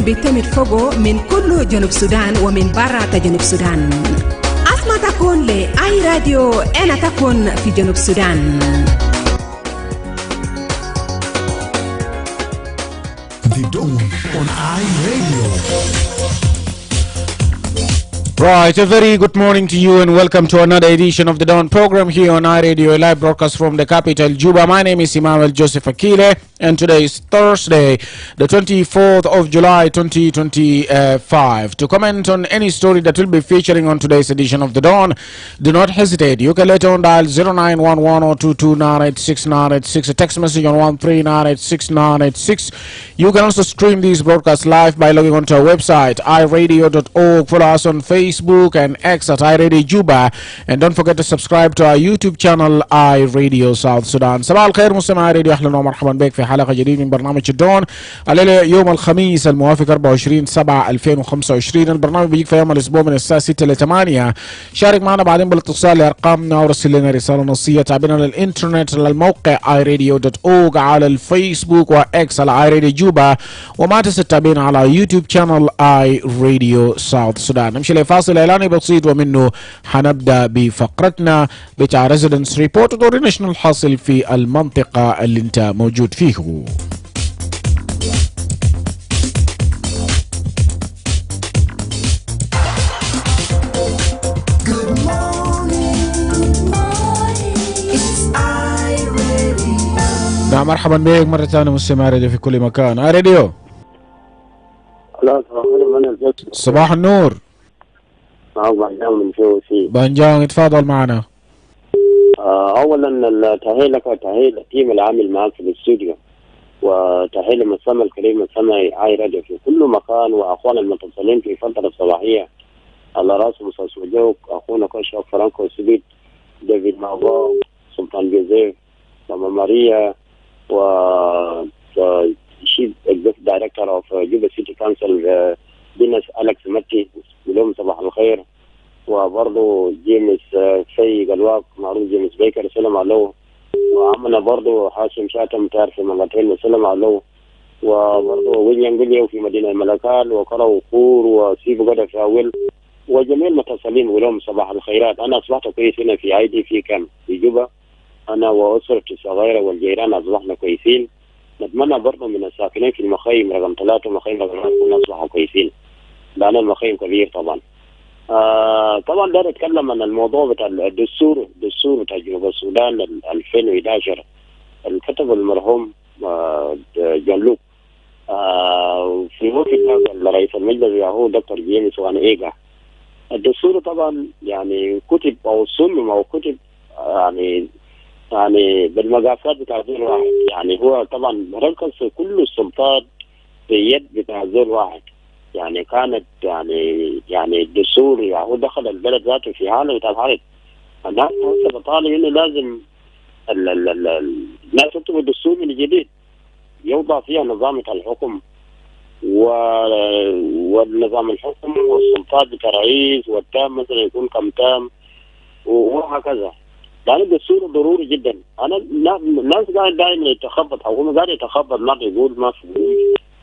بيتم فوقه من كل جنوب السودان ومن برا جنوب السودان. أسمع تكون لأي راديو أنا تكون في جنوب السودان. The Dawn on iRadio. Right, a very good morning to you and welcome to another edition of the Dawn program here on iRadio, a live broadcast from the capital, Juba. My name is Emmanuel Joseph Akile and today is Thursday, the 24th of July 2025. To comment on any story that will be featuring on today's edition of the Dawn, do not hesitate. You can later on dial 0911-022-986-986, a text message on 13986-986. You can also stream these broadcasts live by logging onto our website, iRadio.org. Follow us on Facebook and X at iRadio Juba, and don't forget to subscribe to our YouTube channel iRadio South Sudan. صباح الخير مستمعي راديو، اهلا ومرحبا بك في حلقه جديده من برنامج الدون الليله يوم الخميس الموافق 24/7/2025. البرنامج بيجيك في يوم الاسبوع من الساعه 6 ل 8. شارك معنا بعدين بالاتصال لارقامنا ورسل لنا رساله نصيه. تابعنا على الانترنت على الموقع iRadio.org، على الفيسبوك واكس على iRadio Juba، وما تنسى تتابعنا على يوتيوب channel iRadio South Sudan. نمشي لفاصل اعلاني بسيط ومنه حنبدا بفقرتنا بتاع ريزيدنس ريبورت ودورنا شنو الحاصل في المنطقه اللي انت موجود فيه. نعم، مرحبا بك مرة ثانية مستمع راديو في كل مكان. راديو صباح النور. بانجان من جوسي. بانجان اتفضل معنا. اولا تحيه لك وتحيه للتيم العامل معك في الاستوديو، وتحيه لمسمى الكريم مسمى اي راديو في كل مكان، واخواننا المتصلين في فتره الصباحيه على راسهم سوسوجوك، اخونا كوشوك فرانكو سبيت، ديفيد ماغو، سلطان جوزيف، ماما ماريا، و شيف اكزيكتيف دايركتور اوف جوبا سيتي كونسل ديناس أليكس متي، اليوم صباح الخير. وبرضه جيمس في قلواق معروف جيمس بيكر سلم عليه، وعمنا برضه حاشم شاتم تعرف ملتين سلم عليه، وبرضه ويليام جليو في مدينة الملكال، وقرأ وقور وسيف قدر فاول، وجميع المتصلين ولهم صباح الخيرات. أنا أصبحت كويس هنا في عيدي في كم في جوبا، أنا وأسرتي الصغيرة والجيران أصبحنا كويسين. نتمنى برضه من الساكنين في المخيم رقم 3 ومخيم رقم 4 أصبحوا كويسين، لأن المخيم كبير طبعا. طبعا ده نتكلم عن الموضوع بتاع الدستور بتاع جنوب السودان 2011 اللي كتبه المرحوم جون لوك في وقت رئيس المجلس هو دكتور جيمس وان ايجا. الدستور طبعا يعني كتب او صمم او كتب يعني بالمقاسات بتاع زول واحد، يعني هو طبعا ركز كل السلطات في يد بتاع زول واحد. يعني كانت يعني الدستور يعني هو دخل البلد ذاته في حاله بتاع الحرب. الناس هسه بطالب انه لازم الناس تكتب الدستور من جديد يوضع فيها نظام الحكم والنظام الحكم والسلطات بتاع الرئيس والتام مثلا يكون كم تام وهكذا. يعني الدستور ضروري جدا. انا الناس قاعد دائما يتخبط، حكومه قاعد يتخبط، ما بيقول ما في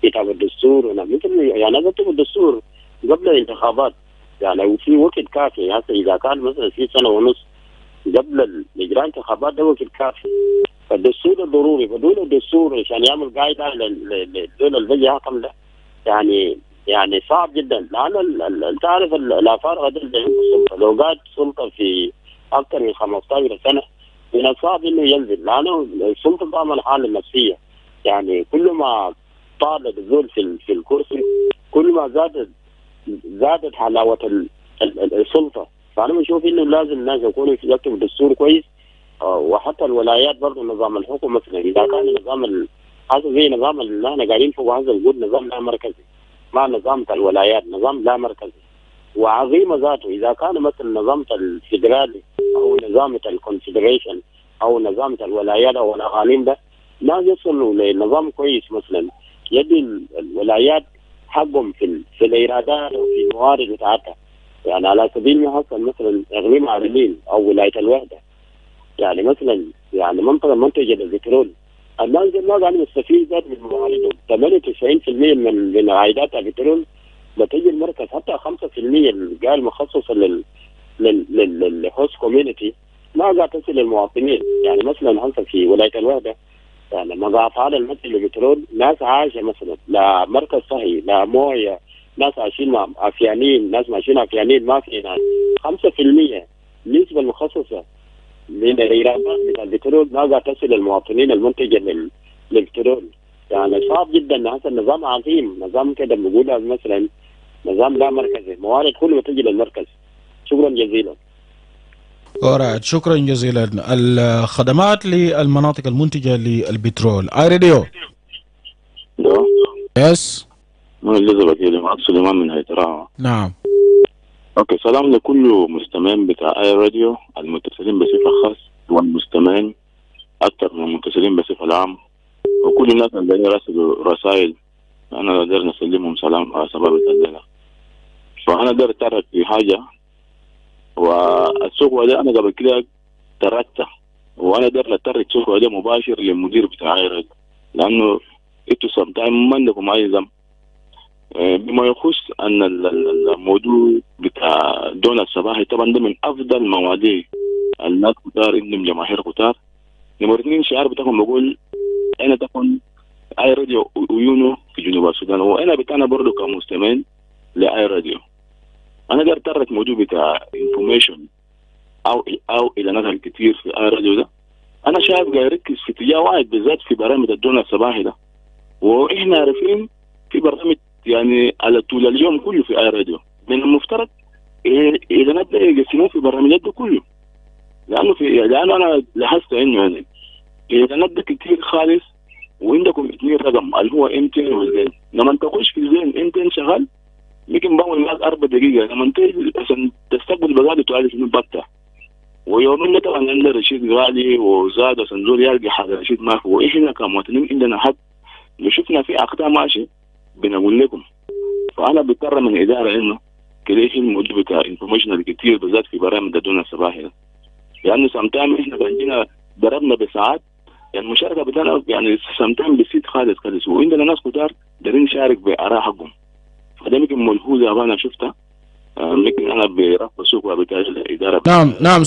كتاب الدستور. يعني انا بكتب الدستور قبل الانتخابات، يعني وفي وقت كافي. هسه اذا كان مثلا في سنه ونص قبل اجراء الانتخابات ده وقت كافي. فالدستور ضروري، بدون الدستور عشان يعمل قاعده للدوله اللي بيجي يحكم ده يعني صعب جدا. لان تعرف الافارقه دول السلطه، لو قعد سلطه في اكثر من 15 سنه من الصعب انه ينزل، لانه السلطه تعمل حاله نفسيه. يعني كل ما طال الزول في الكرسي كل ما زادت حلاوه السلطه. فانا بشوف انه لازم الناس يكونوا يكتبوا الدستور كويس. وحتى الولايات برضه نظام الحكم مثلا اذا كان نظام هذا زي نظام اللي احنا قاعدين فوق، هذا نقول نظام لا مركزي، مع نظام الولايات نظام لا مركزي وعظيمه ذاته. اذا كان مثلا نظام الفيدرالي او نظام الكونفدريشن او نظام الولايات او الاقاليم ده ناس يصلوا لنظام كويس، مثلا يدي الولايات حقهم في الايرادات وفي الموارد بتاعتها. يعني على سبيل المثال مثلا اقليم عربين او ولايه الوحده، يعني مثلا يعني منطقه منتجه للبترول الناس دي ما قاعدين يستفيدوا من مواردهم. 98% من عائدات البترول بتجي المركز، حتى 5% اللي قال مخصصه للهوست كوميونتي ما قاعد تصل للمواطنين. يعني مثلا هسه في ولايه الوحده يعني مقاطعات المثل للبترول ناس عايشه مثلا لا مركز صحي لا مويه، ناس عايشين عفيانين، ناس ماشيين عفيانين ما في ناس. 5% النسبه المخصصه من الايرادات بتاع البترول ما قاعد تصل للمواطنين المنتجه للبترول. يعني صعب جدا. هذا النظام عظيم، نظام كده بنقولها مثلا نظام لا مركزي، موارد كله تجي للمركز. شكرا جزيلا. alright شكرا جزيلا. الخدمات للمناطق المنتجة للبترول. اي راديو. يس. من اللي كده معك سليمان من هيتراعى. نعم. اوكي، سلام لكل مستمعين بتاع اي راديو المتصلين بصفة خاص والمستمعين اكثر من المتصلين بصفة العام، وكل الناس اللي راسلوا رسائل انا قدرنا نسلمهم سلام سبب الليلة. فانا قدرت اتطرق في حاجة، والسوق ده انا قبل كده تركته، وانا قدرت اتطرق السوق ده مباشر للمدير بتاع اي راديو، لانه انتوا سم تايم ما عندكم اي ذنب. بما يخص ان الموضوع بتاع دون الصباحي طبعا ده من افضل المواضيع. الناس كتار عندهم جماهير كتار. نمرة 2 شعار بتاعهم بقول انا تكون اي راديو عيونه في جنوب السودان، وانا بتاعنا برضه كمستمعين لاي راديو. انا قدرت اتطرق الموضوع بتاع انفورميشن او اعلانات الكتير في اي راديو ده. انا شايف قاعد يركز في اتجاه واحد بالذات في برامج الدون الصباحي ده، واحنا عارفين في برامج يعني على طول اليوم كله في اي راديو من المفترض اذا نبدا يقسموه في برامجات ده كله، لانه انا لاحظت انه يعني اذا نبدا كتير خالص وعندكم 2 رقم اللي هو امتين وزين، لما تخش في زين امتين شغال يمكن بعمل معك 4 دقيقة، لما تيجي عشان تستقبل بغادي تعرف انه بطة. ويومين طبعا عندنا رشيد غالي وزاد عشان زول يلقى حاجة رشيد ما في، واحنا كمواطنين عندنا حق لو شفنا في اخطاء ماشي بنقول لكم. فانا بضطر من اداره انه كده الموضوع بتاع انفورميشن كتير بالذات في برامج دون الصباحي ده، لانه سمتام احنا بنجينا ضربنا بساعات، يعني المشاركه بتاعنا يعني سمتام بسيط خالص، وعندنا ناس كتار دارين نشارك باراء حقهم. فده يمكن ملحوظه انا شفتها، يمكن انا برفع السوق بتاع الاداره. نعم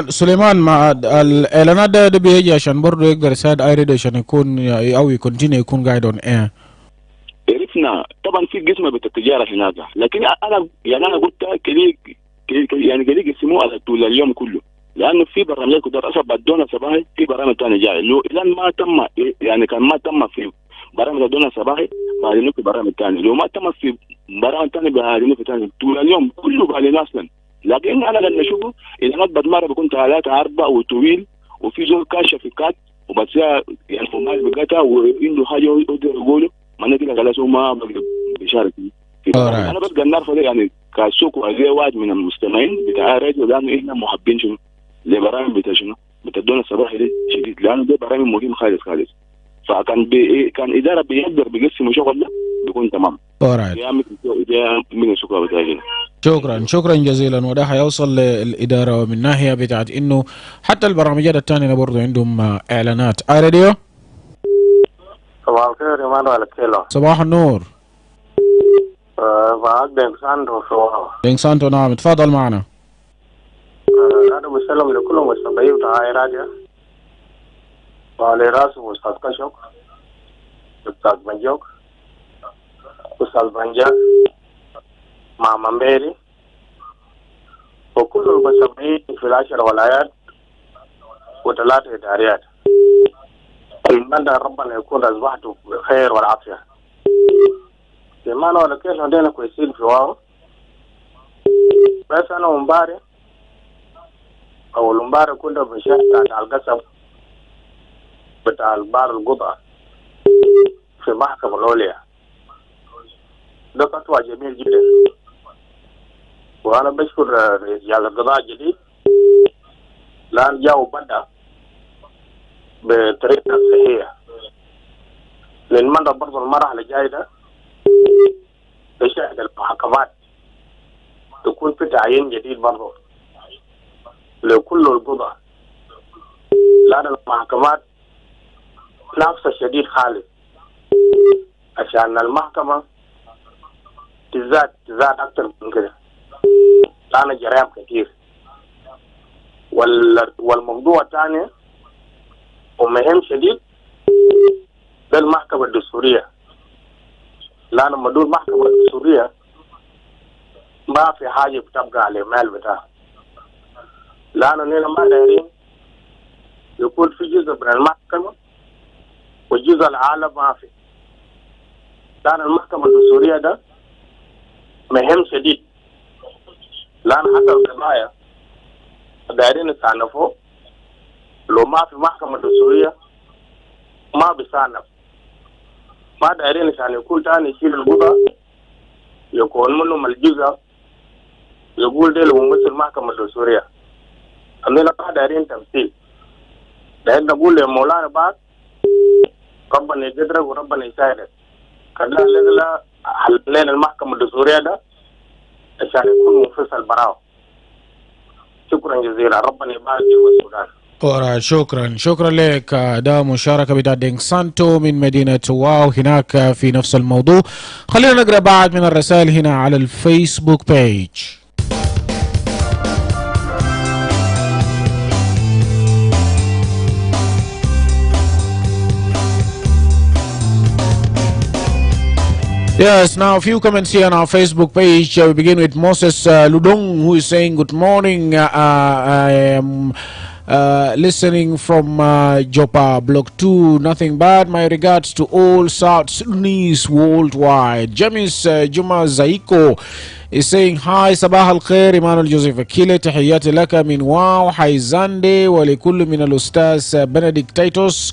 سليمان مع الاعلانات ده بيجي عشان برضه يقدر يساعد اي راديو عشان يكون او يكونتينيو يكون قاعد اون اير. عرفنا طبعا في قسم بالتجاره هناك، لكن انا قلت يعني كده يقسموه على طول اليوم كله، لانه في برامج كتير اصلا بدون صباحي في برامج ثانيه جاي لو الان ما تم يعني كان ما تم في برامج دون صباحي بعدين في برامج ثانيه، لو ما تم في برامج ثانيه بعدين في ثانيه طول اليوم كله بعدين اصلا. لكن انا لما اشوفه اذا ما بدمر بكون 3 4 وطويل وفي زول كاشف في كات وبس يعني فمال بقتا وعنده حاجه يقدر يقوله ما نقدر خلاص هو ما بقدر يشارك في انا بس قلنا نرفض يعني كسوق وزي واحد من المستمعين بتاع الراديو، لانه احنا محبين شنو لبرامج بتاع شنو بتدونا الصباحي دي شديد، لانه ده برامج مهم خالص. فكان كان اداره بيقدر بيقسم شغل ده بيكون تمام. ده من الشكوى بتاعتنا. شكرا جزيلا. وده هيوصل للاداره من ناحيه بتاعت انه حتى البرامجات الثانيه برضه عندهم اعلانات. اي راديو. صباح الخير يا مانويل أكيله. صباح النور. معك دينك سانتو. نعم اتفضل معنا. أنا بسلم لكل مستمعين بتاع راديو وعلى راسه أستاذ كشك، أستاذ بنجوك، أستاذ بنجا، مع ممبيري، وكل المستمعين في 10 ولايات و3 إداريات. أتمنى ربنا يكون أصبحتوا بالخير والعافية. إيمانويل كيف عندنا كويسين في واو، بس أنا امبارح كنت بشهد على القصب بتاع البار القضاء في المحكمة العليا. ده فتوى جميل جدا، وأنا بشكر رئيس القضاء الجديد لأن جاء بدأ بطريقة صحيحة، لأن من برضو المرحلة الجاية ده بشهد المحاكمات تكون في تعيين جديد برضو لكل القضاء، لأن المحاكمات ناقصة شديد خالص عشان المحكمة تزاد أكتر من كده لأن جرائم كتير. والموضوع الثاني ومهم شديد ده المحكمة الدستورية، لأن موضوع المحكمة الدستورية ما في حاجة بتبقى على المال بتاعها، لأننا ما دايرين يكون في جزء من المحكمة والجزء الأعلى ما في، لأن المحكمة الدستورية ده مهم شديد، لأن حتى القضايا دايرين يصنفوا لو ما في محكمة دستورية ما بيصنف، ما دايرين عشان يكون تاني يشيل القضاء يكون منهم الجزء يقول ده لو ممثل محكمة الدستورية، أننا ما دايرين تمثيل، دايرين نقول لمولانا بعد ربنا يقدرك وربنا يساعدك كذا لغلا حلين المحكمة الدستورية ده عشان يكون منفصل براو. شكرا جزيلا، ربنا يبارك في السودان. ورا شكرا لك. ده مشاركة بتاع دينغ سانتو من مدينة واو هناك في نفس الموضوع. خلينا نقرأ بعض من الرسائل هنا على الفيسبوك بيج. Yes, now a few comments here on our Facebook page. We begin with Moses Ludong, who is saying good morning. I am listening from Jopa Block 2. Nothing bad. My regards to all South Sudanese worldwide. Jamis Juma Zaiko is saying hi. صباح الخير. Emmanuel Joseph Akile. تحياتي لك من واو حيزاندي ولكل من الأستاذ Benedict Titus.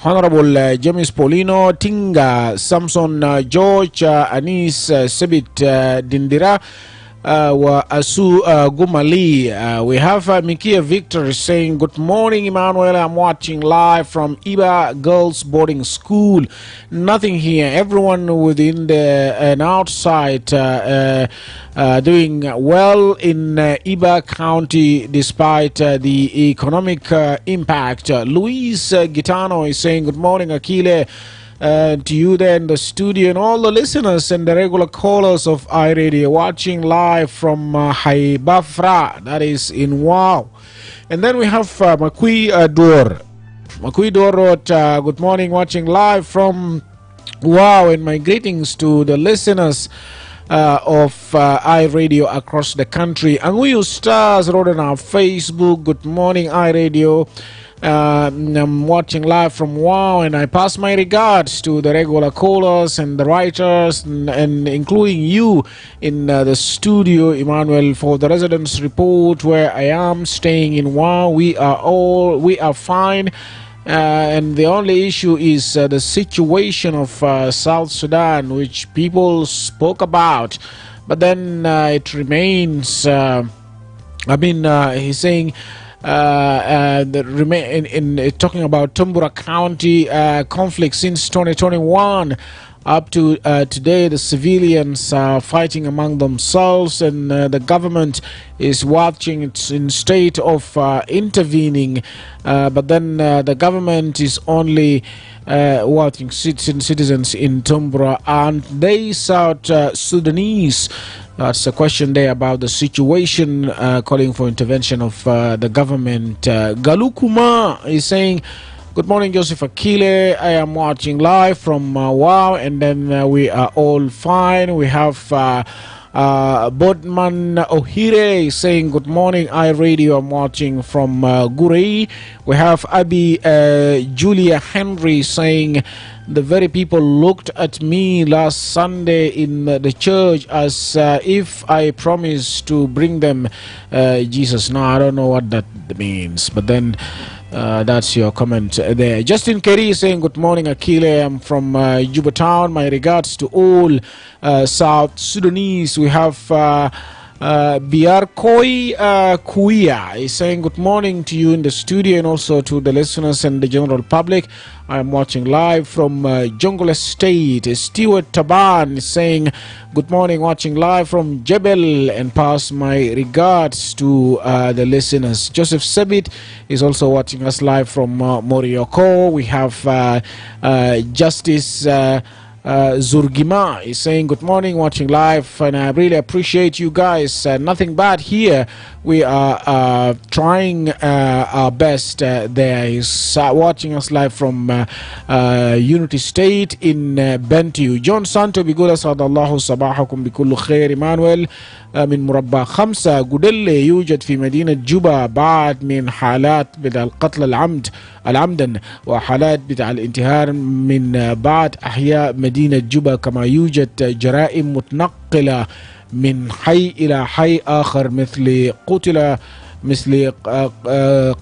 Honorable James Paulino, Tinga, Samson George, Anis Sebit Dindira, Asu Gumali. We have Mikia Victor saying, good morning, Emmanuel. I'm watching live from Iba Girls Boarding School. Nothing here. Everyone within and outside doing well in Iba County despite the economic impact. Luis Gitano is saying, good morning, Akile. To you there in the studio and all the listeners and the regular callers of iRadio watching live from Haibafra, that is in Wow. And then we have Makui Dor. Makui Dor wrote, good morning, watching live from Wow, and my greetings to the listeners of iRadio across the country. Anguyu Stars wrote on our Facebook, good morning iRadio. I'm watching live from Wow, and I pass my regards to the regular callers and the writers and including you in the studio, Emmanuel, for the residence report where I am staying in Wow. We are fine. And the only issue is the situation of South Sudan, which people spoke about, but then it remains. He's saying talking about Tumbura County conflict since 2021 up to today. The civilians are fighting among themselves, and the government is watching. It's in state of intervening, but then the government is only watching citizens in Tumbura, and they South Sudanese. That's a question there about the situation, calling for intervention of the government. Galukuma is saying, good morning, Joseph Akile. I am watching live from Wow, and then we are all fine. We have Bodman Ohire saying, good morning, iRadio. I'm watching from Gurei. We have Abi Julia Henry saying, the very people looked at me last Sunday in the church as if I promised to bring them Jesus. Now, I don't know what that means, but then that's your comment there. Justin Kerry saying, good morning, Akile. I'm from Juba Town. My regards to all South Sudanese. We have Biarkoi Kuya is saying good morning to you in the studio and also to the listeners and the general public. I'm watching live from Jungle Estate. Stewart Taban is saying good morning, watching live from Jebel, and pass my regards to the listeners. Joseph Sebit is also watching us live from Morioko. We have Justice Zurgima is saying good morning, watching live, and I really appreciate you guys. Nothing bad here. We are trying our best. There is watching us live from Unity State in Bentiu. John Santo بيقول أسعد الله صباحكم بكل خير. Emmanuel من مربع 5 قدلة يوجد في مدينة جوبا بعد من حالات بتاع القتل العمدا وحالات بتاع الانتحار من بعض أحياء مدينة جوبا، كما يوجد جرائم متنقلة من حي إلى حي آخر مثل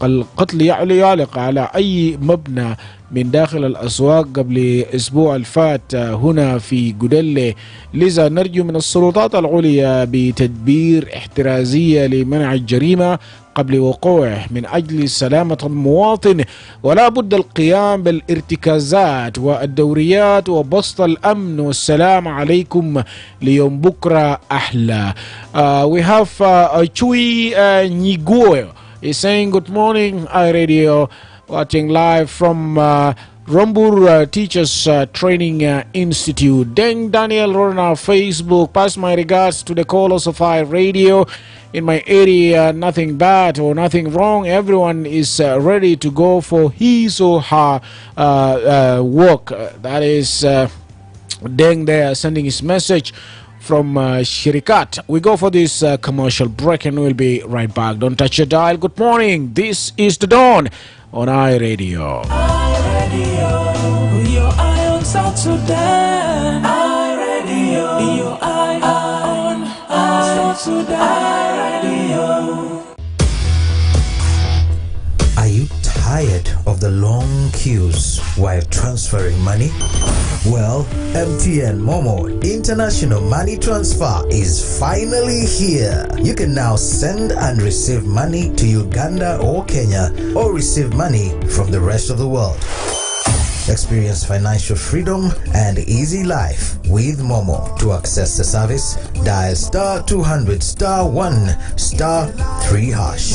القتل يعلق على أي مبنى من داخل الأسواق قبل أسبوع الفات هنا في جدلة. لذا نرجو من السلطات العليا بتدبير احترازية لمنع الجريمة قبل وقوعه من أجل سلامة المواطن، ولا بد القيام بالارتكازات والدوريات وبسط الأمن والسلام عليكم ليوم بكرة أحلى. We have Chui Niguo is saying good morning iRadio, watching live from Rombur Teachers Training Institute. Deng Daniel wrote on our Facebook, pass my regards to the callers of iRadio. In my area, nothing bad or nothing wrong. Everyone is ready to go for his or her work. That is Deng there sending his message from Shirikat. We go for this commercial break and we'll be right back. Don't touch your dial. Good morning. This is The Dawn on iRadio. iRadio, your eye on South Sudan. iRadio, your eye on South Sudan. Are you tired of the long queues while transferring money? Well, MTN Momo International Money Transfer is finally here. You can now send and receive money to Uganda or Kenya, or receive money from the rest of the world. Experience financial freedom and easy life with Momo. To access the service, dial star 200 star 1 star 3 hash.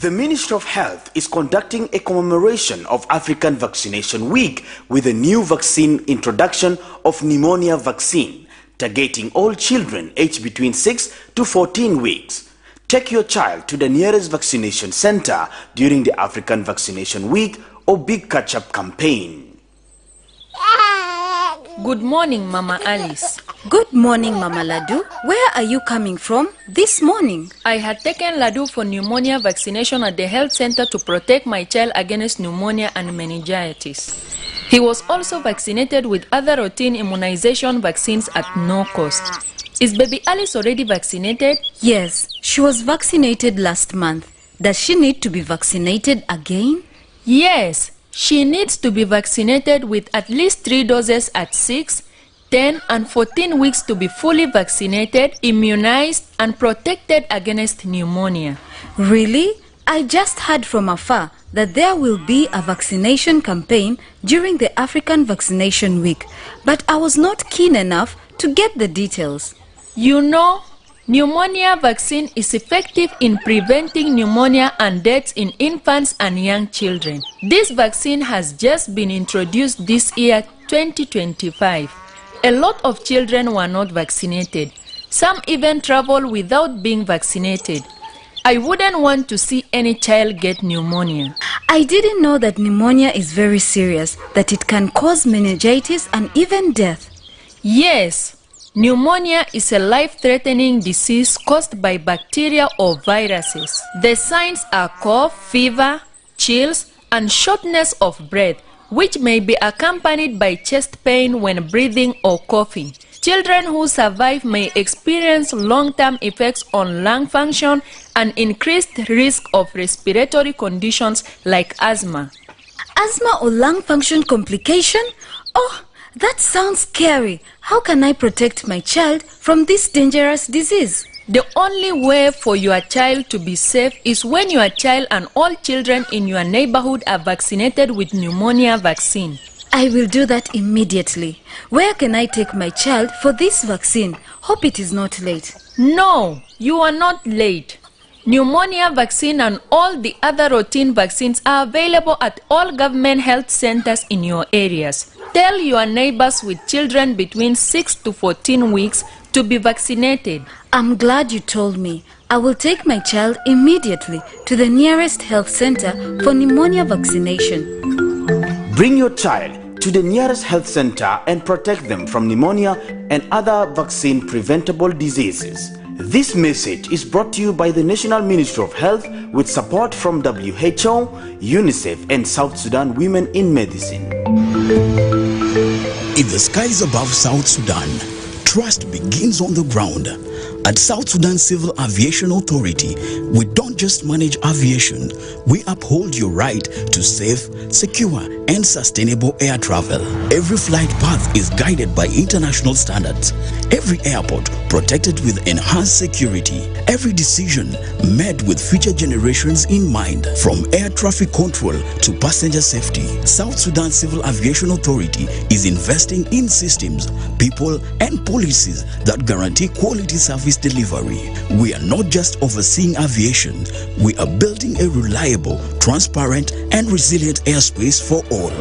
The Ministry of Health is conducting a commemoration of African Vaccination Week with a new vaccine introduction of pneumonia vaccine, targeting all children aged between 6 to 14 weeks. Take your child to the nearest vaccination center during the African Vaccination Week or Big Catch-up campaign. Good morning, Mama Alice. Good morning, Mama Ladu. Where are you coming from this morning? I had taken Ladu for pneumonia vaccination at the health center to protect my child against pneumonia and meningitis. He was also vaccinated with other routine immunization vaccines at no cost. Is baby Alice already vaccinated? Yes, she was vaccinated last month. Does she need to be vaccinated again? Yes, she needs to be vaccinated with at least 3 doses at 6, 10 and 14 weeks to be fully vaccinated, immunized and protected against pneumonia. Really? I just heard from afar that there will be a vaccination campaign during the African Vaccination Week, but I was not keen enough to get the details. You know, pneumonia vaccine is effective in preventing pneumonia and deaths in infants and young children. This vaccine has just been introduced this year, 2025. A lot of children were not vaccinated. Some even travel without being vaccinated. I wouldn't want to see any child get pneumonia. I didn't know that pneumonia is very serious, that it can cause meningitis and even death. Yes. Pneumonia is a life-threatening disease caused by bacteria or viruses. The signs are cough, fever, chills, and shortness of breath, which may be accompanied by chest pain when breathing or coughing. Children who survive may experience long-term effects on lung function and increased risk of respiratory conditions like asthma. Asthma or lung function complication? Oh, That sounds scary. How can I protect my child from this dangerous disease? The only way for your child to be safe is when your child and all children in your neighborhood are vaccinated with pneumonia vaccine. I will do that immediately. Where can I take my child for this vaccine? Hope it is not late. No, you are not late. Pneumonia vaccine and all the other routine vaccines are available at all government health centers in your areas. Tell your neighbors with children between 6 to 14 weeks to be vaccinated. I'm glad you told me. I will take my child immediately to the nearest health center for pneumonia vaccination. Bring your child to the nearest health center and protect them from pneumonia and other vaccine preventable diseases. This message is brought to you by the National Ministry of Health with support from WHO, UNICEF, and South Sudan Women in Medicine. In the skies above South Sudan, trust begins on the ground. At South Sudan Civil Aviation Authority, we don't just manage aviation, we uphold your right to safe, secure, and sustainable air travel. Every flight path is guided by international standards. Every airport protected with enhanced security. Every decision made with future generations in mind. From air traffic control to passenger safety, South Sudan Civil Aviation Authority is investing in systems, people, and policies that guarantee quality service delivery. We are not just overseeing aviation, we are building a reliable, transparent, and resilient airspace for all.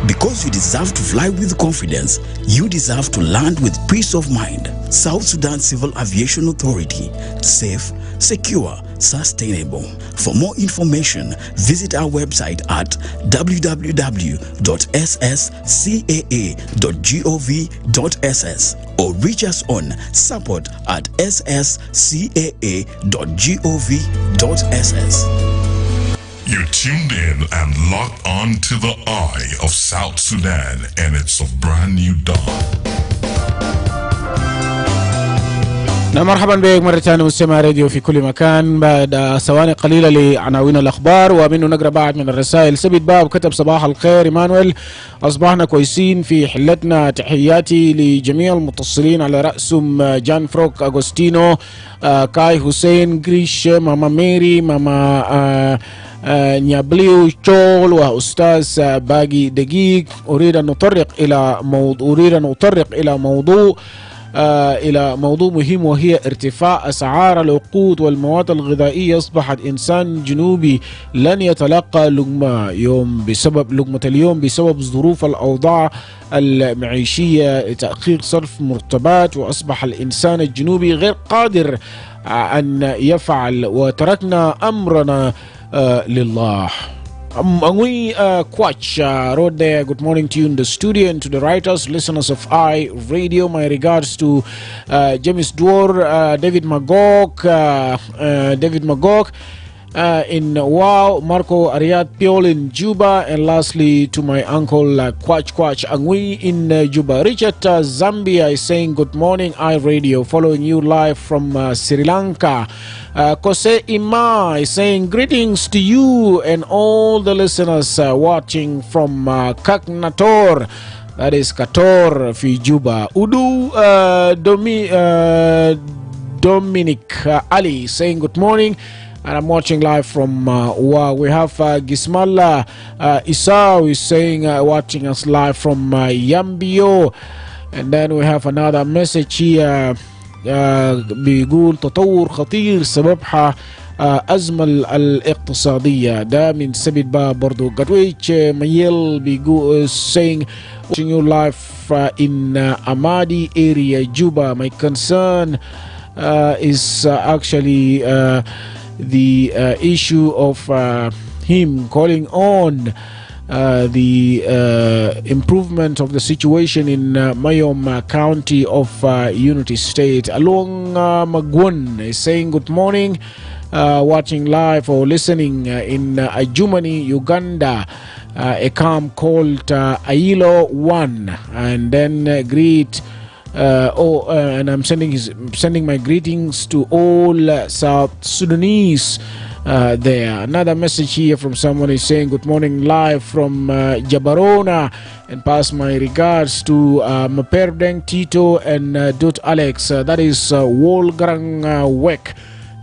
Because you deserve to fly with confidence, you deserve to land with peace of mind. South Sudan Civil Aviation Authority. Safe, secure, sustainable. For more information, visit our website at www.sscaa.gov.ss or reach us on support@sscaa.gov.ss. You're tuned in and locked on to the eye of South Sudan, and it's a brand new dawn. مرحبا بك مرة ثانية مستمع راديو في كل مكان. بعد ثواني قليلة لعناوين الأخبار ومنه نقرأ بعض من الرسائل. سبت باب كتب صباح الخير إيمانويل، أصبحنا كويسين في حلتنا. تحياتي لجميع المتصلين على رأسهم جان فروك أغوستينو، كاي حسين جريش، ماما ميري، ماما نيابليو شول، وأستاذ باقي دقيق. أريد أن أطرق إلى موضوع مهم، وهي ارتفاع أسعار الوقود والمواد الغذائية. أصبح الإنسان الجنوبي لن يتلقى لقمة اليوم بسبب ظروف الأوضاع المعيشية، تأخير صرف مرتبات، وأصبح الإنسان الجنوبي غير قادر أن يفعل، وتركنا أمرنا لله. Angui Kwach wrote there, good morning to you in the studio and to the writers, listeners of I Radio. My regards to James Dwar, David Magog in Wow, Marco Ariad Piol in Juba, and lastly to my uncle Kwach Angui in Juba. Richard Zambia is saying good morning I Radio, following you live from Sri Lanka. Kose Ima is saying greetings to you and all the listeners watching from Kaknator, that is Kator fi Juba. Udu Dominic Ali saying good morning, and I'm watching live from Wa. We have Gismala Isau is saying watching us live from Yambio, and then we have another message here. بيقول تطور خطير سببها أزمة الاقتصادية. ده من سبب باب برضو. Gatwich Mayel بيقول saying watching you live in Amadi area, Juba. My concern is actually the issue of him calling on the improvement of the situation in Mayom County of Unity State. Along Magwon is saying good morning, watching live or listening in Ajumani, Uganda, a camp called Ailo 1, and then greet and I'm sending my greetings to all South Sudanese there. Another message here from someone is saying, good morning, live from Jabarona, and pass my regards to Maperdeng Tito and Dut Alex. That is Wolgrang Wek.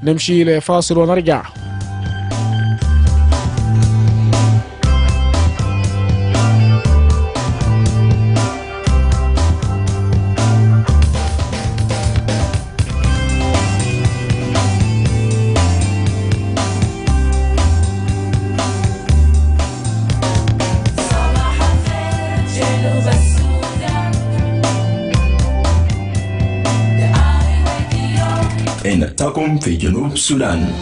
نمشي لفاصل ونرجع. تقوم في جنوب السودان.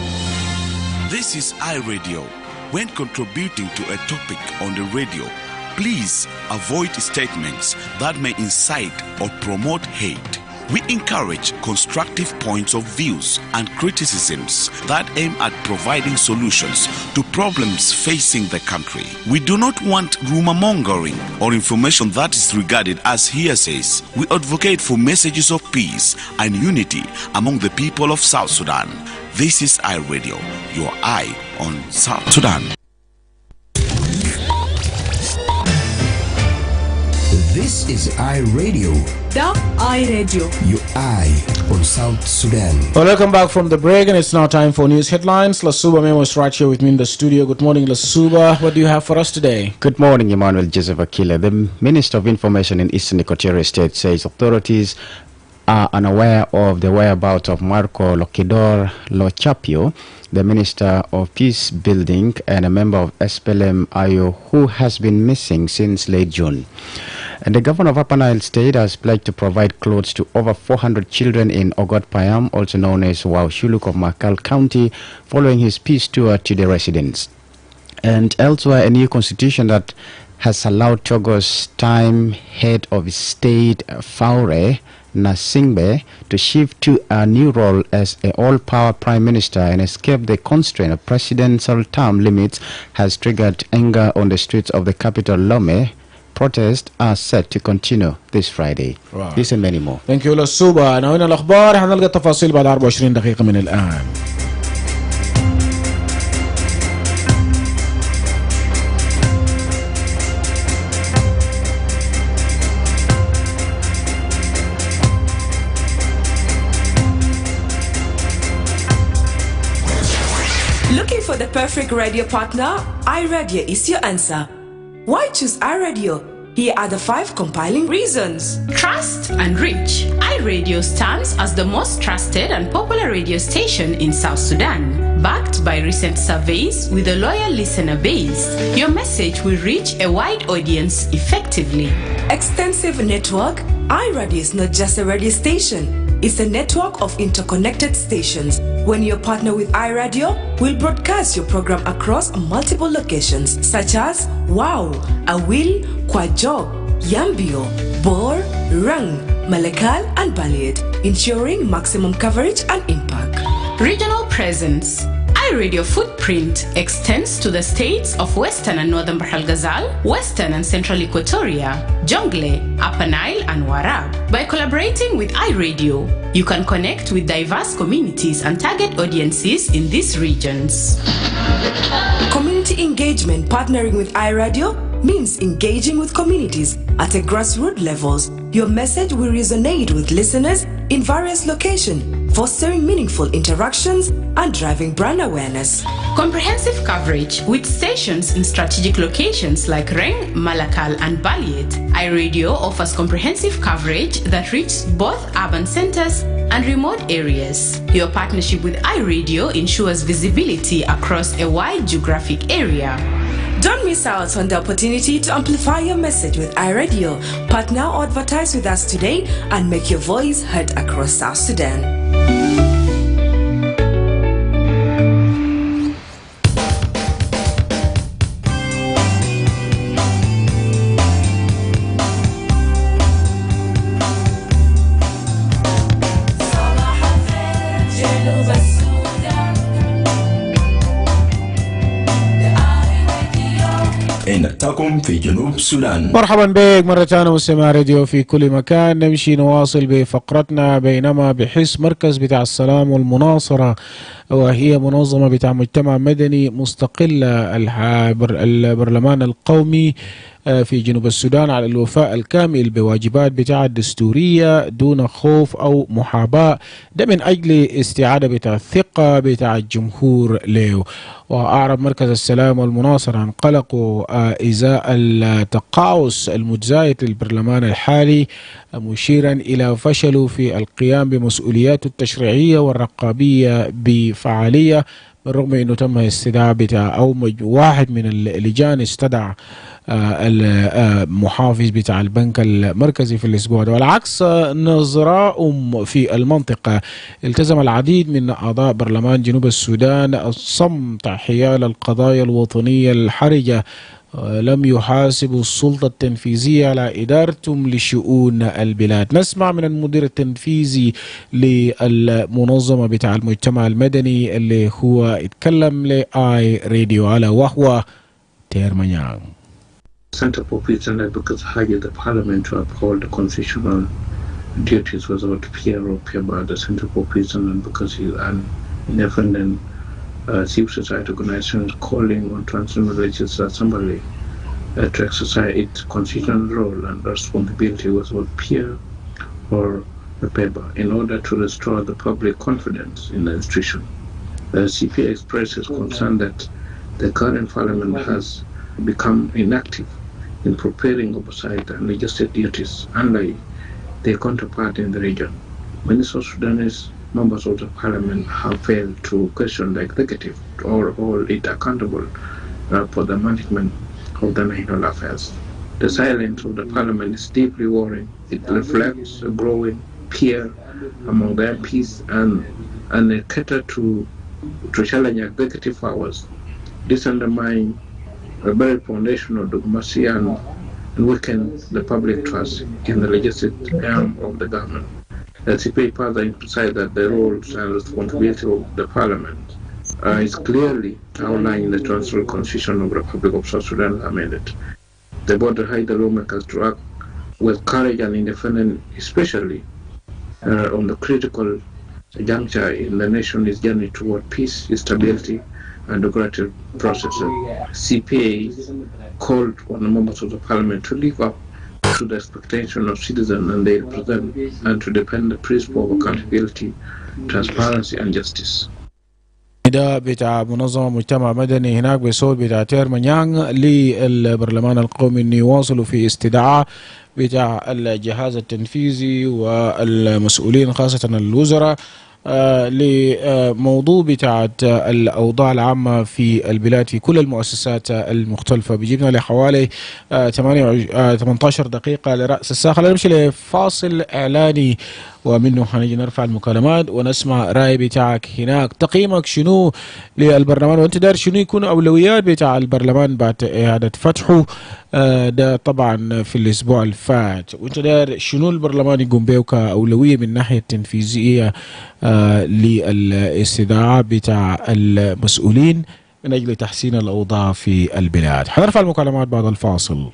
This is iRadio. When contributing to a topic on the radio, please avoid statements that may incite or promote hate. We encourage constructive points of views and criticisms that aim at providing solutions to problems facing the country. We do not want rumor mongering or information that is regarded as hearsays. We advocate for messages of peace and unity among the people of South Sudan. This is iRadio, your eye on South Sudan. This is iRadio. The iRadio. Your eye on South Sudan. Well, welcome back from the break, and it's now time for news headlines. Lasuba Memo is right here with me in the studio. Good morning, Lasuba. What do you have for us today? Good morning, Emmanuel Joseph Akile. The Minister of Information in Eastern Equatorial State says authorities are unaware of the whereabouts of Marco Loquidor Lochapio, the Minister of Peace Building and a member of SPLM Ayo, who has been missing since late June. And the governor of Upper Nile State has pledged to provide clothes to over 400 children in Ogot Payam, also known as Waushuluk of Makal County, following his peace tour to the residents. And elsewhere, a new constitution that has allowed Togo's time head of state, Faure Nasingbe, to shift to a new role as an all-power prime minister and escape the constraint of presidential term limits has triggered anger on the streets of the capital, Lome. Protests are set to continue this Friday. Right. This and many more. Thank you, Lasuba. ناوينا الأخبار حنلقى التفاصيل بعد 24 دقيقة من الآن. Looking for the perfect radio partner? iRadio is your answer. Why choose iRadio? Here are the 5 compiling reasons. Trust and reach. iRadio stands as the most trusted and popular radio station in South Sudan. Backed by recent surveys with a loyal listener base, your message will reach a wide audience effectively. Extensive network. iRadio is not just a radio station. It's a network of interconnected stations. When you partner with iRadio, we'll broadcast your program across multiple locations such as Wow, Awil, Kwajob, Yambio, Bor, Rang, Malakal, and Baliad, ensuring maximum coverage and impact. Regional presence. iRadio footprint extends to the states of Western and Northern Bahr el Ghazal, Western and Central Equatoria, Jonglei, Upper Nile, and Warab. By collaborating with iRadio, you can connect with diverse communities and target audiences in these regions. Community engagement. Partnering with iRadio means engaging with communities at a grassroots levels. Your message will resonate with listeners in various locations, fostering meaningful interactions and driving brand awareness. Comprehensive coverage with stations in strategic locations like Reng, Malakal, and Baliet. iRadio offers comprehensive coverage that reaches both urban centers and remote areas. Your partnership with iRadio ensures visibility across a wide geographic area. Don't miss out on the opportunity to amplify your message with iRadio. Partner or advertise with us today and make your voice heard across South Sudan. تكون في جنوب السودان. مرحبا بك مرة ثانية مستمع راديو في كل مكان. نمشي نواصل بفقرتنا، بينما بحس مركز بتاع السلام والمناصرة، وهي منظمة بتاع مجتمع مدني مستقلة البرلمان القومي في جنوب السودان على الوفاء الكامل بواجبات بتاع الدستورية دون خوف أو محاباة، ده من أجل استعادة بتاع الثقة بتاع الجمهور له. وأعرب مركز السلام والمناصرة عن قلقه إزاء التقاعس المتزايد للبرلمان الحالي، مشيرا إلى فشله في القيام بمسؤولياته التشريعية والرقابية بفعالية، بالرغم أنه تم استدعاء بتاع أو واحد من اللجان استدعى المحافظ بتاع البنك المركزي في الأسبوع ده. والعكس نظراء في المنطقة، التزم العديد من أعضاء برلمان جنوب السودان الصمت حيال القضايا الوطنية الحرجة، لم يحاسبوا السلطة التنفيذية على إدارتهم لشؤون البلاد. نسمع من المدير التنفيذي للمنظمة بتاع المجتمع المدني اللي هو اتكلم لآي راديو على وهو تيرمانيان. Center for Peace and Advocacy hired the Parliament to uphold the constitutional duties without fear or fear by the Center for Peace and Advocacy and independent civil society organizations calling on Transnational Legislative Assembly to exercise its constitutional role and responsibility without fear or favor in order to restore the public confidence in the institution. The CPA expresses concern that the current Parliament has become inactive in preparing oversight and legislative duties, unlike their counterpart in the region. Many South Sudanese members of the Parliament have failed to question the executive or hold it accountable for the management of the national affairs. The silence of the Parliament is deeply worrying. It reflects a growing fear among the MPs and a cater to challenge executive powers. This undermines the very foundation of democracy and weaken the public trust in the legislative arm of the government. The CPA further emphasized that the roles and responsibility of the Parliament is clearly outlined in the Transitional Constitution of the Republic of South Sudan amended. The board urged the lawmakers to act with courage and independence, especially on the critical juncture in the nation's journey toward peace, stability, and democratic processes. CPA called on the members of the Parliament to live up to the expectation of citizens and they represent and to defend the principle of accountability, transparency, and justice. ده بتاع منظمة مجتمع مدني هناك بصوت بتاع تيرمانيان للبرلمان القومي انه يواصلوا في استدعاء بتاع الجهاز التنفيذي والمسؤولين خاصة الوزراء لموضوع بتاعت الأوضاع العامة في البلاد في كل المؤسسات المختلفة. بيجيبنا لحوالي 18 دقيقة لرأس الساعة. خلينا نمشي لفاصل إعلاني ومنه هنجي نرفع المكالمات ونسمع رأي بتاعك هناك. تقييمك شنو للبرلمان وانت داير شنو يكون أولويات بتاع البرلمان بعد إعادة فتحه ده طبعا في الأسبوع الفات، وانت داير شنو البرلمان يقوم به كأولوية من الناحية التنفيذية للاستدعاء بتاع المسؤولين من أجل تحسين الأوضاع في البلاد. حنرفع المكالمات بعد الفاصل.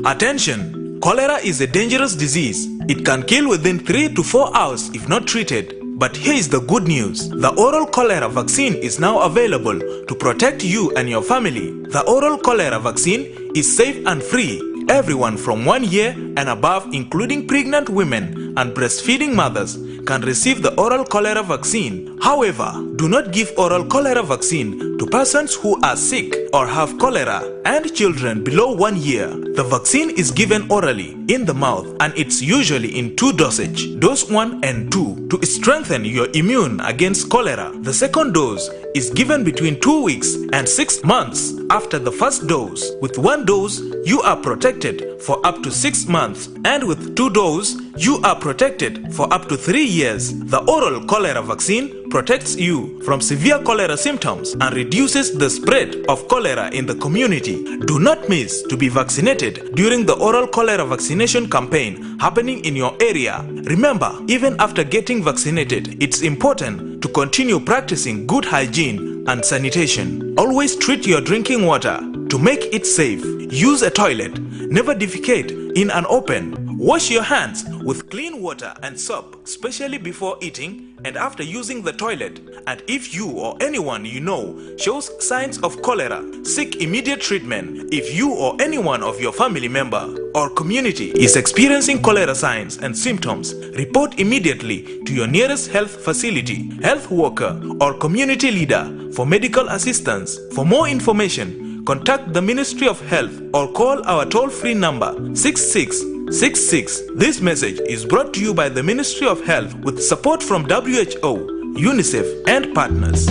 Attention! Cholera is a dangerous disease. It can kill within 3 to 4 hours if not treated. But here is the good news. The oral cholera vaccine is now available to protect you and your family. The oral cholera vaccine is safe and free. Everyone from 1 year and above, including pregnant women and breastfeeding mothers, can receive the oral cholera vaccine. However, do not give oral cholera vaccine to persons who are sick or have cholera and children below 1 year. The vaccine is given orally in the mouth and it's usually in 2 dosage, dose 1 and 2, to strengthen your immune against cholera. The second dose is given between 2 weeks and 6 months after the first dose. With 1 dose, you are protected for up to 6 months, and with 2 doses, you are protected for up to 3 years. The oral cholera vaccine protects you from severe cholera symptoms and reduces the spread of cholera in the community. Do not miss to be vaccinated during the oral cholera vaccination campaign happening in your area. Remember, even after getting vaccinated, it's important to continue practicing good hygiene and sanitation. Always treat your drinking water To make it safe, use a toilet. Never defecate in an open. Wash your hands with clean water and soap, especially before eating and after using the toilet. And if you or anyone you know shows signs of cholera, seek immediate treatment. If you or anyone of your family member or community is experiencing cholera signs and symptoms, report immediately to your nearest health facility, health worker, or community leader for medical assistance. For more information, contact the Ministry of Health or call our toll-free number 6666. This message is brought to you by the Ministry of Health with support from WHO, UNICEF, and partners.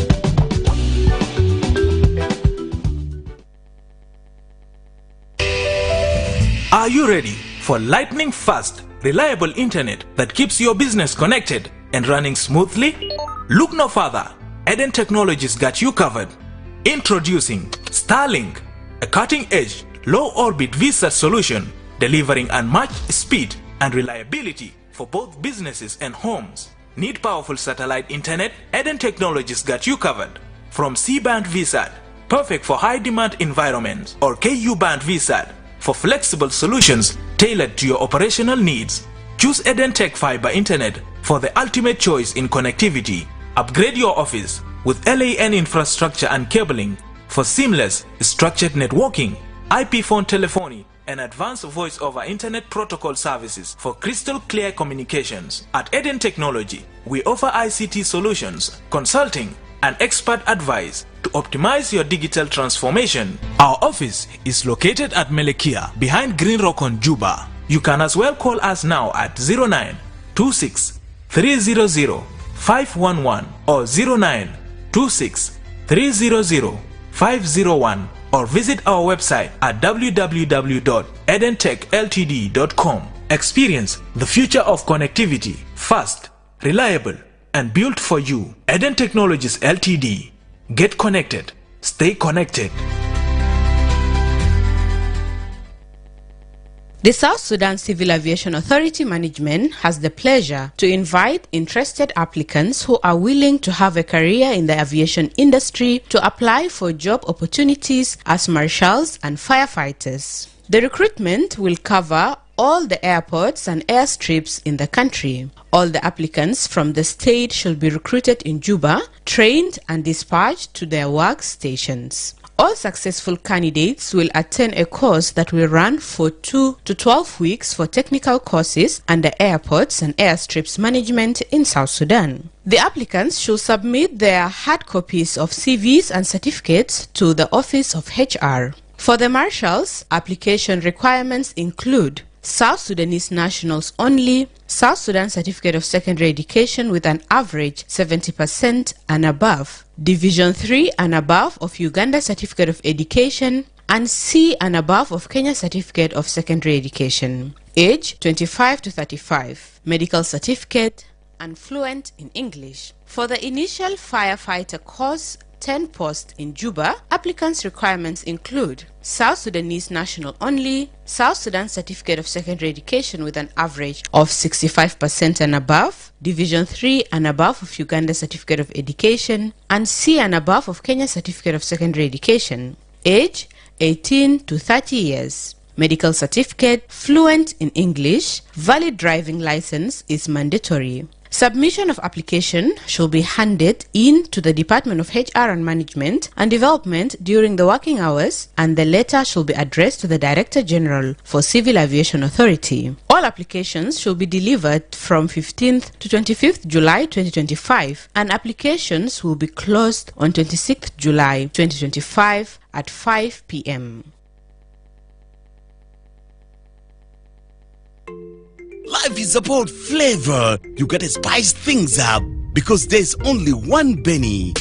Are you ready for lightning fast, reliable internet that keeps your business connected and running smoothly? Look no further. Eden Technologies got you covered. Introducing Starlink, a cutting-edge, low-orbit VSAT solution delivering unmatched speed and reliability for both businesses and homes. Need powerful satellite internet? Eden Technologies got you covered. From C-band VSAT, perfect for high-demand environments, or KU-band VSAT, for flexible solutions tailored to your operational needs. Choose Eden Tech Fiber Internet for the ultimate choice in connectivity. Upgrade your office with LAN infrastructure and cabling for seamless, structured networking, IP phone telephony, and advanced voice over internet protocol services for crystal clear communications. At Eden Technology, we offer ICT solutions, consulting, and expert advice to optimize your digital transformation. Our office is located at Melekia, behind Green Rock on Juba. You can as well call us now at 0926 300 511 or 0926 300 501, or visit our website at www.edentechltd.com. Experience the future of connectivity, fast, reliable, and built for you. Eden Technologies Ltd. Get connected. Stay connected. The South Sudan Civil Aviation Authority Management has the pleasure to invite interested applicants who are willing to have a career in the aviation industry to apply for job opportunities as marshals and firefighters. The recruitment will cover all the airports and airstrips in the country. All the applicants from the state shall be recruited in Juba, trained and dispatched to their workstations. All successful candidates will attend a course that will run for 2 to 12 weeks for technical courses under airports and airstrips management in South Sudan. The applicants should submit their hard copies of CVs and certificates to the Office of HR. For the marshals, application requirements include South Sudanese nationals only, South Sudan Certificate of Secondary Education with an average 70% and above, Division 3 and above of Uganda Certificate of Education, and C and above of Kenya Certificate of Secondary Education. Age 25 to 35, medical certificate, and fluent in English. For the initial firefighter course, 10 posts in Juba, applicants' requirements include South Sudanese national only, South Sudan Certificate of Secondary Education with an average of 65% and above, Division 3 and above of Uganda Certificate of Education, and C and above of Kenya Certificate of Secondary Education. Age 18 to 30 years. Medical certificate, fluent in English, valid driving license is mandatory. Submission of application shall be handed in to the Department of HR and Management and Development during the working hours, and the letter shall be addressed to the Director General for Civil Aviation Authority. All applications shall be delivered from 15th to 25th July 2025, and applications will be closed on 26th July 2025 at 5 p.m. Life is about flavor. You gotta spice things up because there's only one Benny.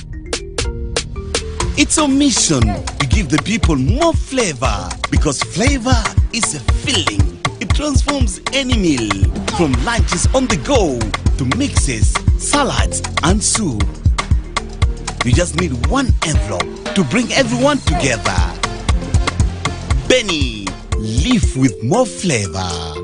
It's a mission to give the people more flavor because flavor is a feeling. It transforms any meal from lunches on the go to mixes, salads, and soup. You just need one envelope to bring everyone together. Benny, live with more flavor.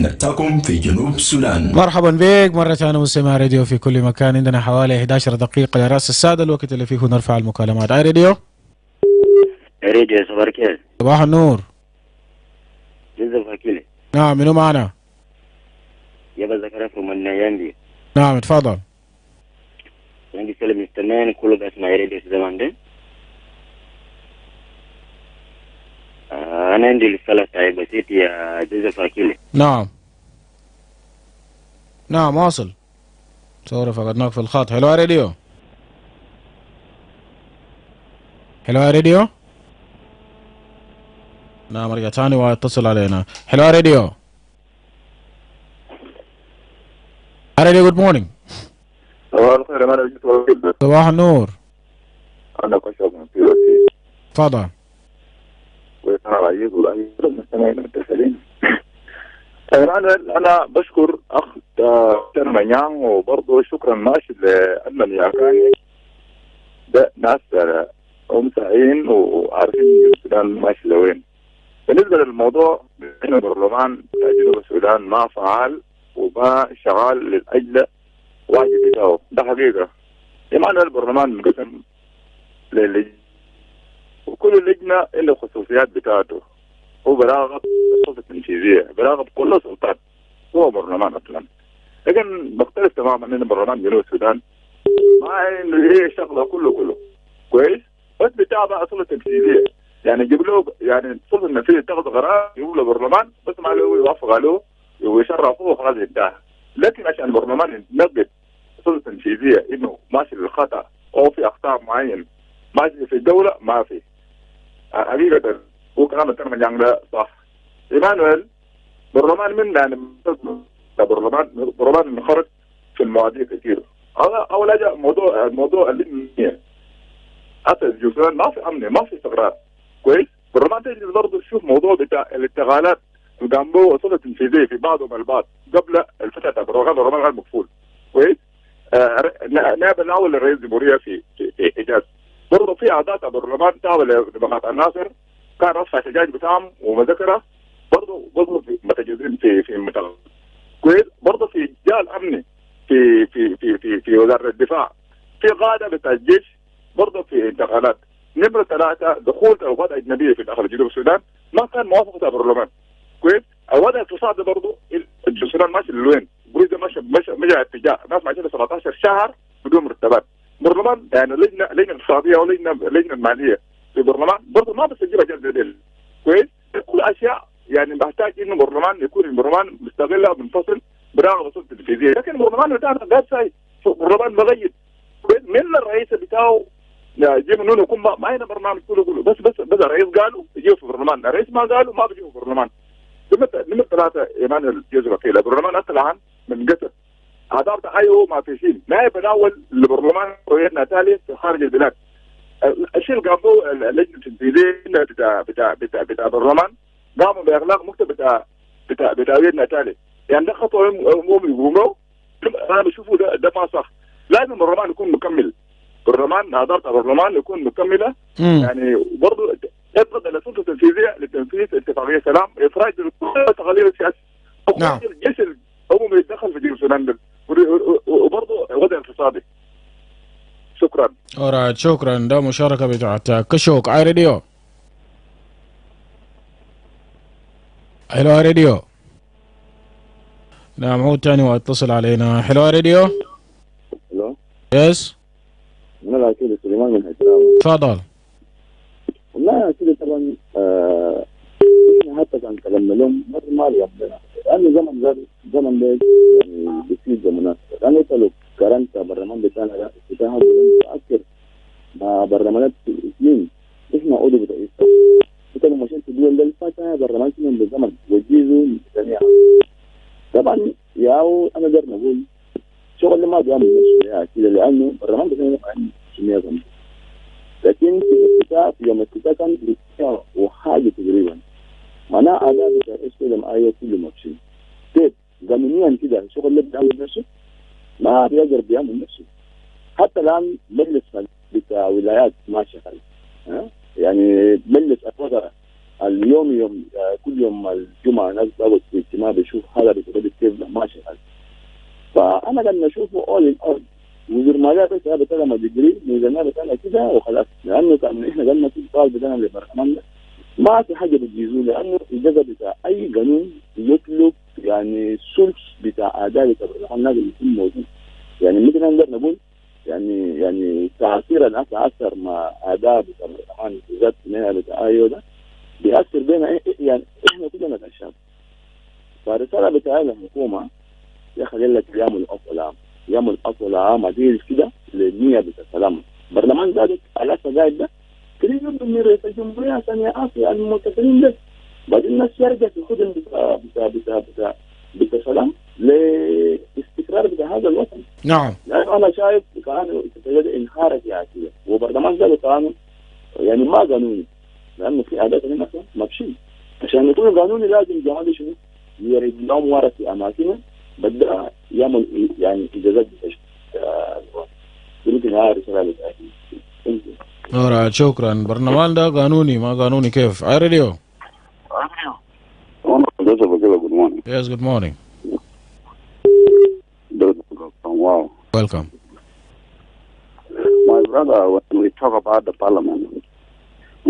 نتاكم في جنوب السودان. مرحبا بك مرة ثانية مستمع راديو في كل مكان. عندنا حوالي 11 دقيقة لرأس السادة، الوقت اللي فيه نرفع المكالمات. اي راديو. راديو صباح الخير. صباح النور. جوزيف أكيلي. نعم، منو معنا؟ يبا زكريا من النياندي. نعم اتفضل. عندي سلم مستنين كله بسمع راديو في زمان ده. أنا عندي رسالة بسيط يا جوزيف أكيلي. نعم نعم واصل. سوري فقدناك في الخط. هلو يا راديو. هلو يا راديو. نعم رجع تاني واتصل علينا. هلو يا راديو. راديو جود مورنينج. صباح الخير. أنا جيت صباح النور. أنا كشوف من بيروتي. تفضل. وأنا رئيس والله المستمعين المتصلين. أنا بشكر أخ ترميان وبرضه شكرا ماشي لأن ياكاني ده ناس مساعين وعارفين السودان ماشي لوين. بالنسبة للموضوع إن البرلمان جنوب السودان ما فعال وما شغال للأجل واجب بتاعه، ده حقيقة. إيمان البرلمان منقسم للجنة وكل لجنة له خصوصيات بتاعته. هو براغب السلطة التنفيذية، براغب كل السلطات، هو برلمان أصلا. لكن بختلف تماما إن برلمان جنوب السودان ما إنه هي شغلة كله كويس، بس بتابع السلطة التنفيذية. يعني يجيب له يعني السلطة التنفيذية تاخذ قرار يقول له برلمان بس ما له يوافق عليه ويشرفه وخلاص انتهى. لكن عشان البرلمان ينقد السلطة التنفيذية إنه ماشي للخطأ أو في أخطاء معين ماشي في الدولة ما في. حقيقة هو كلام الترميان ده صح. إيمانويل برلمان من يعني برلمان خرج في المواضيع كثير. أول حاجة الموضوع الأمنية. حتى الجوزان ما في أمن ما في استقرار كويس. برلمان تجي برضه تشوف موضوع بتاع الاشتغالات الجامبو وصلة تنفيذية في بعضهم البعض قبل الفتح البرلمان غير مقفول كويس. نائب الأول لرئيس الجمهورية في حجاز برضه في أعضاء البرلمان تابع لمقاطع الناصر كان رفع احتجاج بتاعهم ومذكرة برضه متجاوزين في متغل كويس. برضه في جال أمني في وزارة الدفاع في قادة بتاع الجيش برضه في انتقالات. نمرة 3 دخول قوات أجنبية في داخل جنوب السودان ما كان موافقة البرلمان كويس. الوضع الاقتصادي برضه جنوب السودان ماشي لوين؟ بريزة مشى اتجاه ناس ماشيين 17 شهر بدون مرتبات. برلمان يعني لجنة اقتصادية ولجنة مالية في برلمان برضه ما بتسجلها جلد ديل كويس. كل أشياء يعني بحتاج إنه برلمان يكون البرلمان مستقلة منفصل براغب السلطة التنفيذية. لكن البرلمان بتاعنا قاعد ساي برلمان مغيب كويس. من الرئيس بتاعه جيب منه يكون ما هنا برنامج كله بس الرئيس قالوا يجيبوا في البرلمان، الرئيس ما قالوا ما بيجيبوا في البرلمان. نمرة 3 إيمان جوزيف أكيلي البرلمان أصلا من قصر أعضاء تحيوا ما في شيء نائب الأول للبرلمان رؤيتنا تالي في خارج البلاد. الشيء اللي قاموا اللجنة التنفيذية بتاع البرلمان قاموا بإغلاق مكتب بتاع رؤيتنا تالي. يعني ده خطوة هم يقوموا. أنا بشوفه ده ما صح. لازم البرلمان يكون مكمل. برلمان أعضاء البرلمان يكون مكملة. يعني برضه يفرض على السلطة التنفيذية لتنفيذ اتفاقية سلام إخراج التغيير السياسي. نعم. الجيش الأممي يتدخل في جنوب السودان وبرضه وضع اقتصادي. شكرا. alright شكرا. ده مشاركة بتاعت كشوك. اي راديو. هلو يا راديو. نعم هو تاني واتصل علينا. هلو يا راديو. هلو. يس. أنا أكيد سليمان من حيث. تفضل. والله أكيد طبعا إحنا حتى كان كلامنا لهم مرة ما يبدأ لأنه زمن ده يعني بيصير بمناسبة. لأنه أنت لو قارنت برلمان بتاعنا بتاعهم متأثر مع برلمانات اثنين إحنا أودو بتاعي. أنت لو مشيت الدول اللي فاتها برلمان فيهم بالزمن وجيزوا جميعا. طبعا ياو أنا أقدر نقول شغل ما بيعمل نفسه كده لأنه برلمان بتاعنا عن كمية غنية. لكن في الافتتاح يوم الافتتاح كان وحاجة تقريبا معناه أداء بتاع إسلام آية كله ماشي. كيف زمنيا كده الشغل اللي بيعمل نفسه ما بيقدر بيعمل نفسه. حتى الآن مجلس بتاع ولايات ما شغال. يعني مجلس الوضع اليوم كل يوم الجمعة ناس بقوا ما بيشوف هذا بيتبدل كيف ماشي هذا. فانا لما اشوفه اول ان اول وزير ماليه بس هذا بتاع ما ديجري ميزانيه بتاعنا كده وخلاص، لانه كان احنا قلنا في سؤال بدنا لبرلمان ما في حاجه بتجيزوه، لانه الجزء بتاع اي قانون يطلب يعني ثلث بتاع اداء البرلمان لازم يكون موجود. يعني مثل نقدر نقول يعني تاثير اثر مع اداء بتاع البرلمان بالذات بتاع ايو ده بيأثر بينا يعني احنا كلنا كشعب. فالرساله بتاع الحكومه يا اخي لك يعمل افضل عام، يعمل افضل عام عديل كده للنيه بتاع السلام. برلمان ذلك على قاعد ده كريم من رئيس الجمهوريه عشان يعافي المعتقلين ده، بعدين الناس يرجع تاخذ بتاع السلام لاستقرار بتاع هذا الوطن. نعم. لانه انا شايف كانوا انهار سياسيه وبرلمان ذلك كانوا يعني ما قانوني، لانه في عادات هنا ما بشي. عشان يكون قانوني لازم جماعه شنو؟ يريد لهم ورا في اماكنهم بدأ يعمل يعني اجازات يمكن هاي رساله بتاعتي. شكرا. برنامج ده قانوني ما قانوني كيف؟ اي راديو. Good morning. Yes, good morning. Wow. Welcome. My brother, when we talk about the parliament,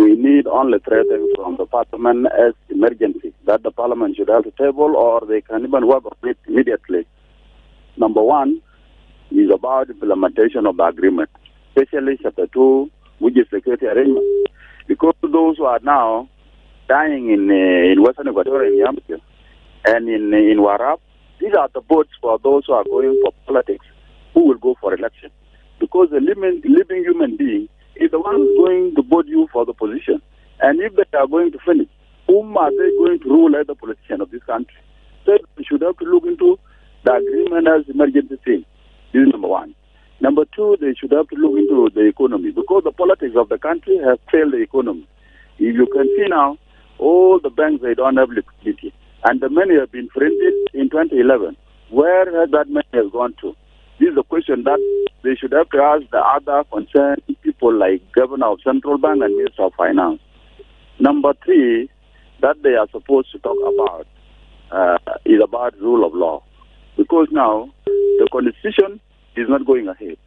we need only three things from the parliament as emergency that the parliament should have to table, or they can even work on it immediately. Number one is about implementation of the agreement, especially chapter 2, which is security arrangement. Because those who are now dying in Western Equatoria, in Yamaka, and in Warab, these are the votes for those who are going for politics, who will go for election. Because the living human being is the one who's going to vote you for the position. And if they are going to finish, whom are they going to rule as the politician of this country? So we should have to look into the agreement as emergency thing. This is number one. Number two, they should have to look into the economy, because the politics of the country have failed the economy. If you can see now, all the banks, they don't have liquidity. And the money have been printed in 2011. Where has that money has gone to? This is a question that they should have to ask the other concerned people like Governor of Central Bank and Minister of Finance. Number three, that they are supposed to talk about is about rule of law. Because now the constitution is not going ahead.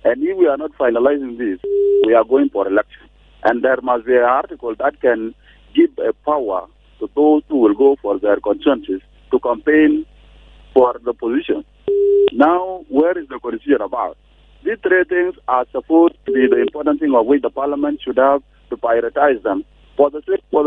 And if we are not finalizing this, we are going for election. And there must be an article that can give a power to those who will go for their consciences to campaign for the position. Now, where is the constitution about? These three things are supposed to be the important thing of which the parliament should have to prioritize them for the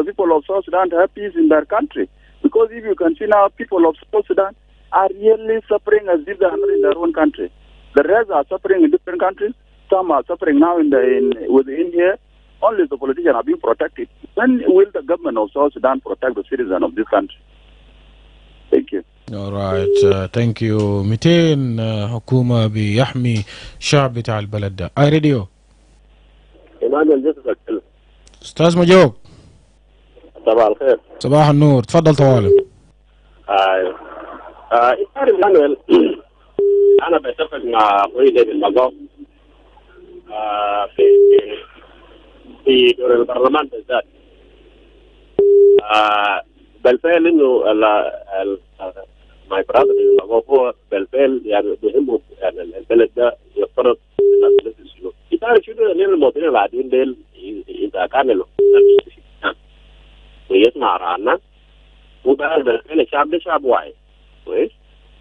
people of South Sudan to have peace in their country. Because if you can see now, people of South Sudan are really suffering as if they are not in their own country. The rest are suffering in different countries. Some are suffering now within here. Only the politicians are being protected. When will the government of South Sudan protect the citizens of this country? Thank you. All right. Thank you. 200 حكومة بيحمي شعب بتاع البلد ده. اي راديو. Emmanuel جسد أكله. استاذ مجوب. صباح الخير. صباح النور. تفضل طوالي. ايوه. Emmanuel انا بتفق مع اخوي ديفيد المقام في دور البرلمان بالذات. بالفعل انه ماي براذر هو بالفعل يعني بيهمه يعني البلد ده يفترض الناس شنو يتعرف شنو المواطنين العاديين ديل اذا كانوا ويسمع رانا وبقى بالفعل الشعب ده شعب واعي كويس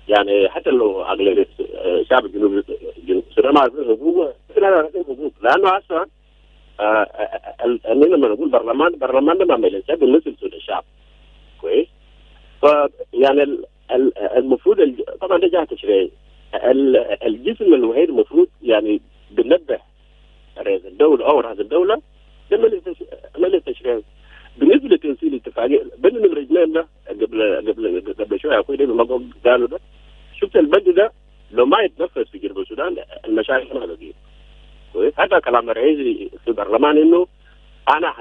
يعني حتى لو اغلبيه الشعب الجنوبي السودان ما عارفين حقوقه لا عارفين حقوق لانه اصلا لما نقول برلمان ده ما مجلس بيمثل صوت الشعب كويس فيعني المفروض طبعا ده جهه تشريعيه الجسم الوحيد المفروض يعني بننبه رئيس الدوله او رئيس الدوله ده مجلس التشريعي بالنسبه لتنسيق الاتفاقيه بين الرجلين ده قبل شويه اخوي ده ما قالوا ده شفت البند ده لو ما يتنفذ في جنوب السودان المشاكل ما هتجي كويس حتى كلام الرئيس في البرلمان انه انا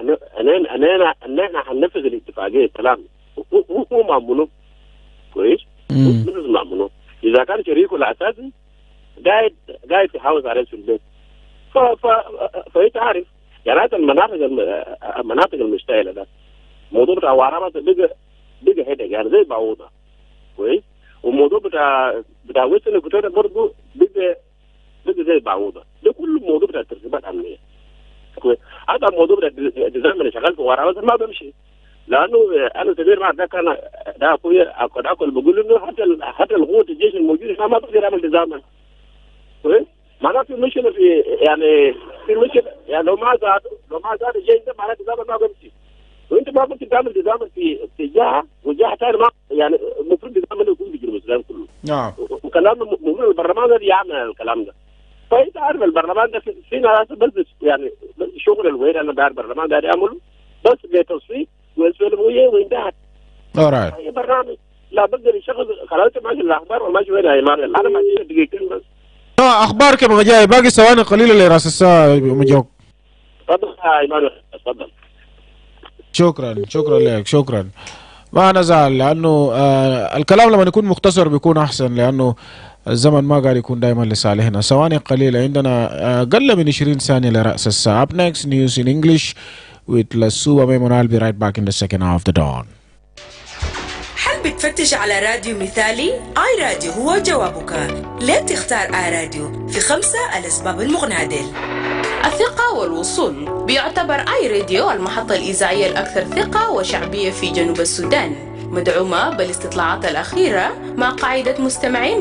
هننفذ الاتفاقيه كلام هو معموله كويس مش معموله اذا كان شريكه الاساسي قاعد يحافظ عليه في البيت فانت عارف يعني هذا المناطق المشتعله ده موضوع بتاع وعرامات بقى هيدا يعني زي بعوضه كويس. والموضوع بتاع ويسترن إكواتوريا برضه بقى زي بعوضة. ده كله موضوع بتاع ترتيبات أمنية. كويس. هذا الموضوع بتاع الديزاين اللي شغال في ورا ما بمشي. لأنه أنا سمير مع ده كان ده أخويا أكل بقول إنه حتى القوة الجيش الموجود ما بقدر يعمل ديزاين. كويس. معناته في مشكلة في يعني في مشكلة يعني لو ما زاد الجيش ده معناته ديزاين ما بمشي. وانت ما ممكن تعمل ديزاين في جهه وجهه ثانيه ما يعني المفروض ديزاين يكون في جنوب السودان كله. نعم. وكلام المفروض البرلمان ده يعمل الكلام ده. فانت عارف البرلمان ده في ناس بس يعني شغل الوين انا بعرف البرلمان ده يعمله بس بتصويت ويسولفوا وانتهت. alright. اي برنامج لا بقدر يشغل خلاص ماشي الاخبار وماشي وين يا ايمانويل. انا ماشي دقيقتين بس. اخبار كيف جاي؟ باقي ثواني قليله لراس الساعه مجوك. تفضل يا ايمانويل تفضل. شكرا لك. شكرا. ما نزعل لانه الكلام لما يكون مختصر بيكون احسن لانه الزمن ما قاعد يكون دائما لصالحنا. ثواني قليله عندنا اقل من 20 ثانيه لراس الساعه. Up next news in English with Lassou Emmanuel. I'll be right back in the second half of the dawn. هل بتفتش على راديو مثالي؟ آي راديو هو جوابك. ليه تختار آي راديو؟ في 5 الأسباب المغنادل. الثقة والوصول. بيعتبر آي راديو المحطة الإذاعية الأكثر ثقة وشعبية في جنوب السودان، مدعومة بالاستطلاعات الأخيرة مع قاعدة مستمعين